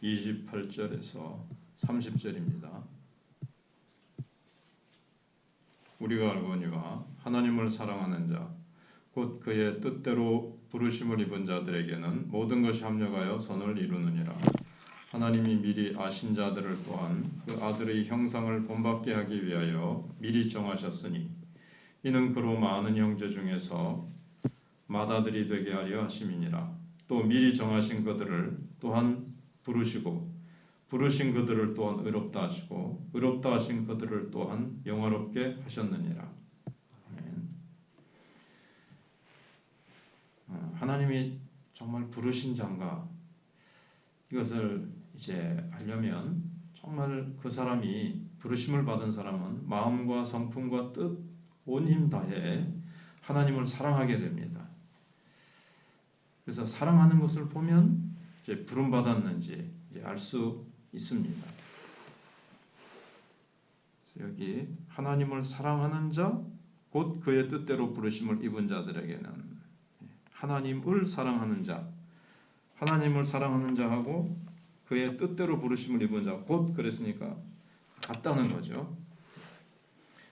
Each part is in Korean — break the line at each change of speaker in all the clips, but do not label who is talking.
28절에서 30절입니다. 우리가 알거니와 하나님을 사랑하는 자 곧 그의 뜻대로 부르심을 입은 자들에게는 모든 것이 합력하여 선을 이루느니라. 하나님이 미리 아신 자들을 또한 그 아들의 형상을 본받게 하기 위하여 미리 정하셨으니 이는 그로 많은 형제 중에서 맏아들이 되게 하려 하심이니라. 또 미리 정하신 그들을 또한 부르시고 부르신 그들을 또한 의롭다 하시고 의롭다 하신 그들을 또한 영화롭게 하셨느니라. 아멘. 하나님이 정말 부르신 자인가, 이것을 이제 알려면 정말 그 사람이, 부르심을 받은 사람은 마음과 성품과 뜻, 온 힘 다해 하나님을 사랑하게 됩니다. 그래서 사랑하는 것을 보면 이제 부름 받았는지 알 수 있습니다. 여기 하나님을 사랑하는 자, 곧 그의 뜻대로 부르심을 입은 자들에게는, 하나님을 사랑하는 자, 하나님을 사랑하는 자하고 그의 뜻대로 부르심을 입은 자, 곧 그랬으니까 같다는 거죠.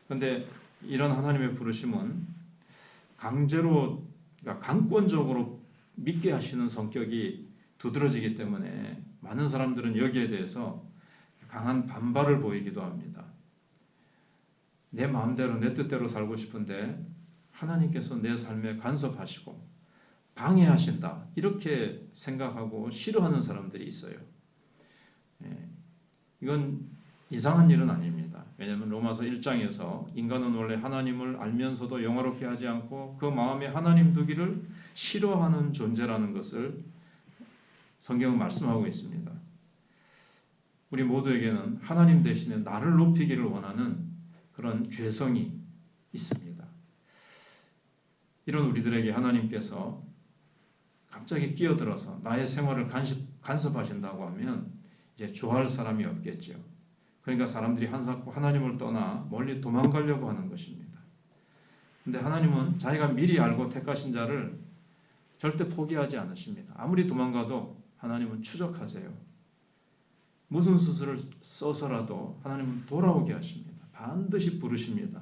그런데 이런 하나님의 부르심은 강제로, 그러니까 강권적으로 믿게 하시는 성격이 두드러지기 때문에 많은 사람들은 여기에 대해서 강한 반발을 보이기도 합니다. 내 마음대로 내 뜻대로 살고 싶은데 하나님께서 내 삶에 간섭하시고 방해하신다, 이렇게 생각하고 싫어하는 사람들이 있어요. 이건 이상한 일은 아닙니다. 왜냐하면 로마서 1장에서 인간은 원래 하나님을 알면서도 영화롭게 하지 않고 그 마음에 하나님 두기를 싫어하는 존재라는 것을 성경은 말씀하고 있습니다. 우리 모두에게는 하나님 대신에 나를 높이기를 원하는 그런 죄성이 있습니다. 이런 우리들에게 하나님께서 갑자기 끼어들어서 나의 생활을 간섭하신다고 하면 이제 좋아할 사람이 없겠죠. 그러니까 사람들이 하나님을 떠나 멀리 도망가려고 하는 것입니다. 그런데 하나님은 자기가 미리 알고 택하신 자를 절대 포기하지 않으십니다. 아무리 도망가도 하나님은 추적하세요. 무슨 수술을 써서라도 하나님은 돌아오게 하십니다. 반드시 부르십니다.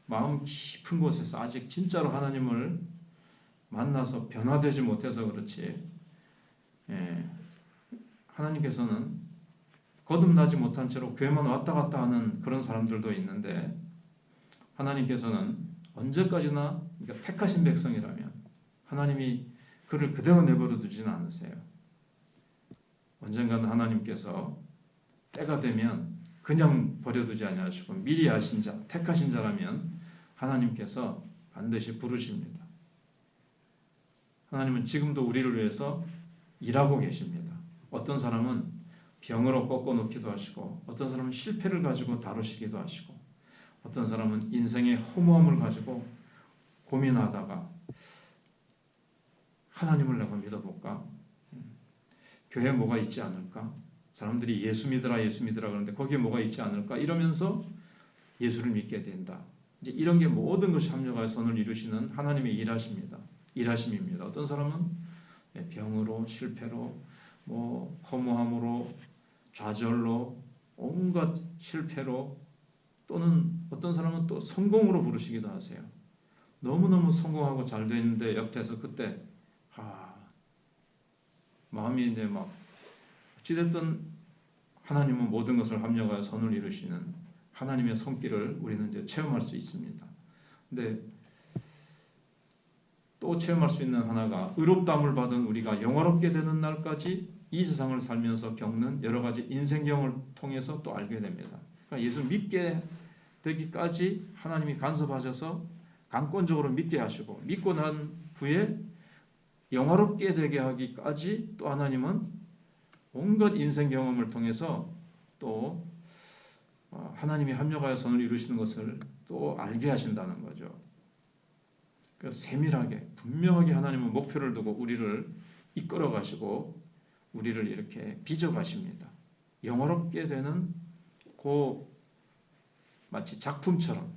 마음 깊은 곳에서 아직 진짜로 하나님을 만나서 변화되지 못해서 그렇지, 하나님께서는 거듭나지 못한 채로 교회만 왔다 갔다 하는 그런 사람들도 있는데, 하나님께서는 언제까지나, 그러니까 택하신 백성이라면 하나님이 그를 그대로 내버려 두지는 않으세요. 언젠가는 하나님께서 때가 되면 그냥 버려두지 아니하시고 미리 아신 자, 택하신 자라면 하나님께서 반드시 부르십니다. 하나님은 지금도 우리를 위해서 일하고 계십니다. 어떤 사람은 병으로 꺾어놓기도 하시고, 어떤 사람은 실패를 가지고 다루시기도 하시고, 어떤 사람은 인생의 허무함을 가지고 고민하다가 하나님을 내가 믿어볼까? 교회에 뭐가 있지 않을까? 사람들이 예수 믿으라 예수 믿으라 그러는데 거기에 뭐가 있지 않을까? 이러면서 예수를 믿게 된다. 이제 이런 게 모든 것이 합력하여 선을 이루시는 하나님의 일하심입니다. 어떤 사람은 병으로, 실패로, 허무함으로, 좌절로, 온갖 실패로, 또는 어떤 사람은 또 성공으로 부르시기도 하세요. 너무너무 성공하고 잘 되는데 옆에서 그때 마음이 이제 막, 어찌됐든 하나님은 모든 것을 합력하여 선을 이루시는 하나님의 손길을 우리는 이제 체험할 수 있습니다. 근데 또 체험할 수 있는 하나가, 의롭다함을 받은 우리가 영화롭게 되는 날까지 이 세상을 살면서 겪는 여러 가지 인생경을 통해서 또 알게 됩니다. 그러니까 예수 믿게 되기까지 하나님이 간섭하셔서 강권적으로 믿게 하시고, 믿고 난 후에 영화롭게 되게 하기까지 또 하나님은 온갖 인생 경험을 통해서 또 하나님이 합력하여 선을 이루시는 것을 또 알게 하신다는 거죠. 그래서 세밀하게 분명하게 하나님은 목표를 두고 우리를 이끌어 가시고 우리를 이렇게 빚어 가십니다. 영화롭게 되는 마치 작품처럼.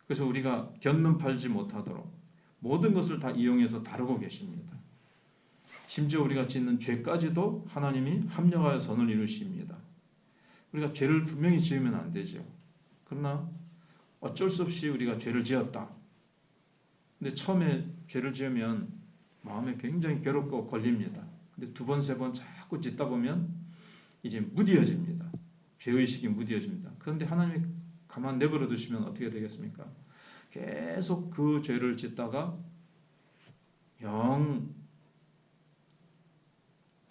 그래서 우리가 견눈 팔지 못하도록 모든 것을 다 이용해서 다루고 계십니다. 심지어 우리가 짓는 죄까지도 하나님이 합력하여 선을 이루십니다. 우리가 죄를 분명히 지으면 안 되죠. 그러나 어쩔 수 없이 우리가 죄를 지었다. 근데 처음에 죄를 지으면 마음에 굉장히 괴롭고 걸립니다. 근데 두 번, 세 번 자꾸 짓다 보면 이제 무디어집니다. 죄의식이 무디어집니다. 그런데 하나님이 가만 내버려 두시면 어떻게 되겠습니까? 계속 그 죄를 짓다가 영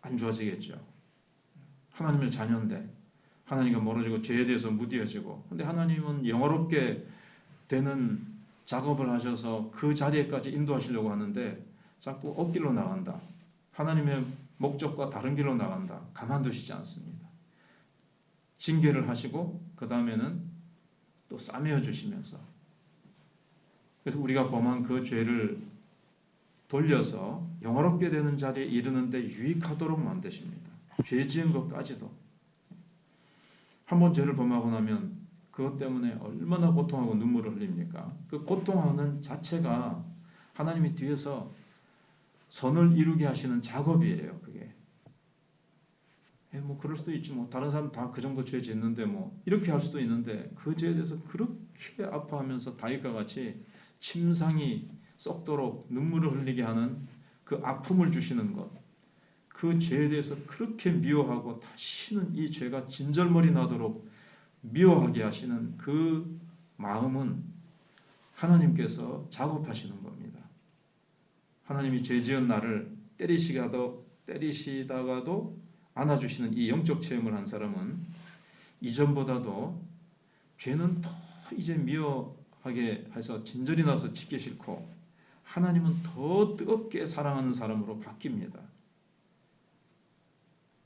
안 좋아지겠죠. 하나님의 자녀인데 하나님과 멀어지고 죄에 대해서 무디어지고, 근데 하나님은 영화롭게 되는 작업을 하셔서 그 자리에까지 인도하시려고 하는데 자꾸 엇길로 나간다. 하나님의 목적과 다른 길로 나간다. 가만두시지 않습니다. 징계를 하시고 그 다음에는 또 싸매어 주시면서, 그래서 우리가 범한 그 죄를 돌려서 영화롭게 되는 자리에 이르는데 유익하도록 만드십니다. 죄 지은 것까지도. 한번 죄를 범하고 나면 그것 때문에 얼마나 고통하고 눈물을 흘립니까? 그 고통하는 자체가 하나님이 뒤에서 선을 이루게 하시는 작업이에요. 그게. 뭐 그럴 수도 있지, 뭐 다른 사람 다 그 정도 죄 짓는데 뭐 이렇게 할 수도 있는데, 그 죄에 대해서 그렇게 아파하면서 다윗과 같이 침상이 썩도록 눈물을 흘리게 하는 그 아픔을 주시는 것, 그 죄에 대해서 그렇게 미워하고 다시는 이 죄가 진절머리 나도록 미워하게 하시는 그 마음은 하나님께서 작업하시는 겁니다. 하나님이 죄 지은 나를 때리시다가도 안아주시는 이 영적 체험을 한 사람은 이전보다도 죄는 더 이제 미워하게 해서 진절이 나서 짓기 싫고, 하나님은 더 뜨겁게 사랑하는 사람으로 바뀝니다.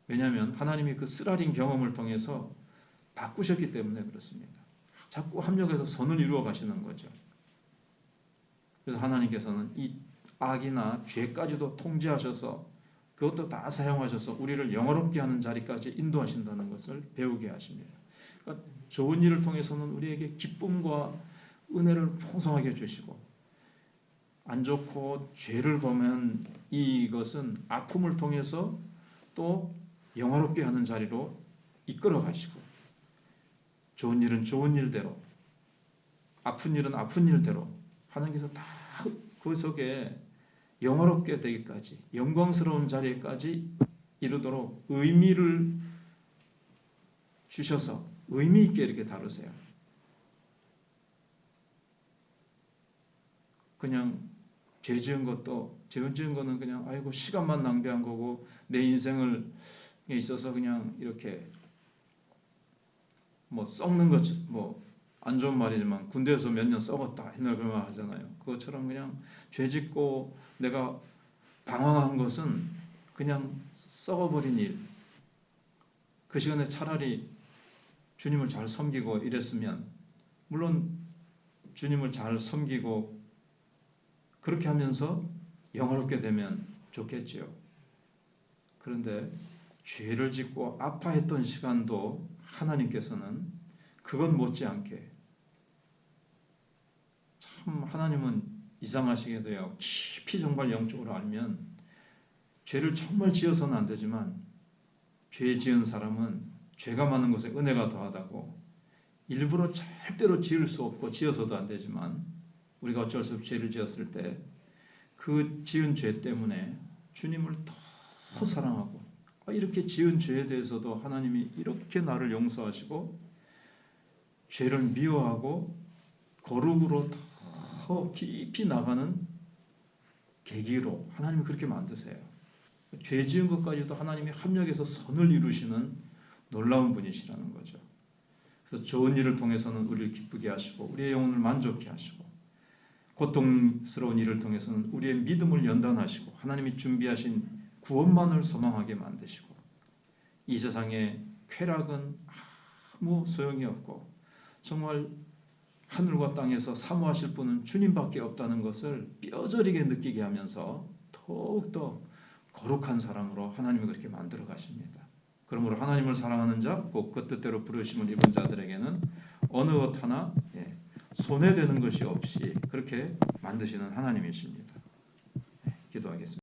왜냐하면 하나님이 그 쓰라린 경험을 통해서 바꾸셨기 때문에 그렇습니다. 자꾸 합력해서 선을 이루어 가시는 거죠. 그래서 하나님께서는 이 악이나 죄까지도 통제하셔서 그것도 다 사용하셔서 우리를 영화롭게 하는 자리까지 인도하신다는 것을 배우게 하십니다. 그러니까 좋은 일을 통해서는 우리에게 기쁨과 은혜를 풍성하게 주시고, 안 좋고 죄를 보면 이것은 아픔을 통해서 또 영화롭게 하는 자리로 이끌어 가시고, 좋은 일은 좋은 일대로, 아픈 일은 아픈 일대로 하나님께서 다 그 속에 영화롭게 되기까지, 영광스러운 자리에까지 이르도록 의미를 주셔서 의미 있게 이렇게 다루세요. 그냥 죄 지은 거는 그냥 아이고 시간만 낭비한 거고, 내 인생을 있어서 그냥 이렇게 뭐 썩는 것, 뭐 안 좋은 말이지만 군대에서 몇 년 썩었다 옛날 그런 말 하잖아요. 그것처럼 그냥 죄 짓고 내가 방황한 것은 그냥 썩어버린 일. 그 시간에 차라리 주님을 잘 섬기고 이랬으면, 물론 주님을 잘 섬기고 그렇게 하면서 영화롭게 되면 좋겠지요. 그런데 죄를 짓고 아파했던 시간도 하나님께서는 그건 못지않게, 참 하나님은 이상하시게도요, 깊이 정말 영적으로 알면 죄를 정말 지어서는 안 되지만 죄 지은 사람은 죄가 많은 곳에 은혜가 더하다고, 일부러 절대로 지을 수 없고 지어서도 안 되지만 우리가 어쩔 수 없이 죄를 지었을 때 그 지은 죄 때문에 주님을 더 사랑하고, 이렇게 지은 죄에 대해서도 하나님이 이렇게 나를 용서하시고 죄를 미워하고 거룩으로 더 깊이 나가는 계기로 하나님이 그렇게 만드세요. 죄 지은 것까지도 하나님이 합력해서 선을 이루시는 놀라운 분이시라는 거죠. 그래서 좋은 일을 통해서는 우리를 기쁘게 하시고 우리의 영혼을 만족케 하시고, 고통스러운 일을 통해서는 우리의 믿음을 연단하시고 하나님이 준비하신 구원만을 소망하게 만드시고, 이 세상의 쾌락은 아무 소용이 없고 정말 하늘과 땅에서 사모하실 분은 주님밖에 없다는 것을 뼈저리게 느끼게 하면서 더욱더 거룩한 사람으로 하나님이 그렇게 만들어 가십니다. 그러므로 하나님을 사랑하는 자, 곧 그 뜻대로 부르심을 입은 자들에게는 어느 것 하나 손해되는 것이 없이 그렇게 만드시는 하나님이십니다. 기도하겠습니다.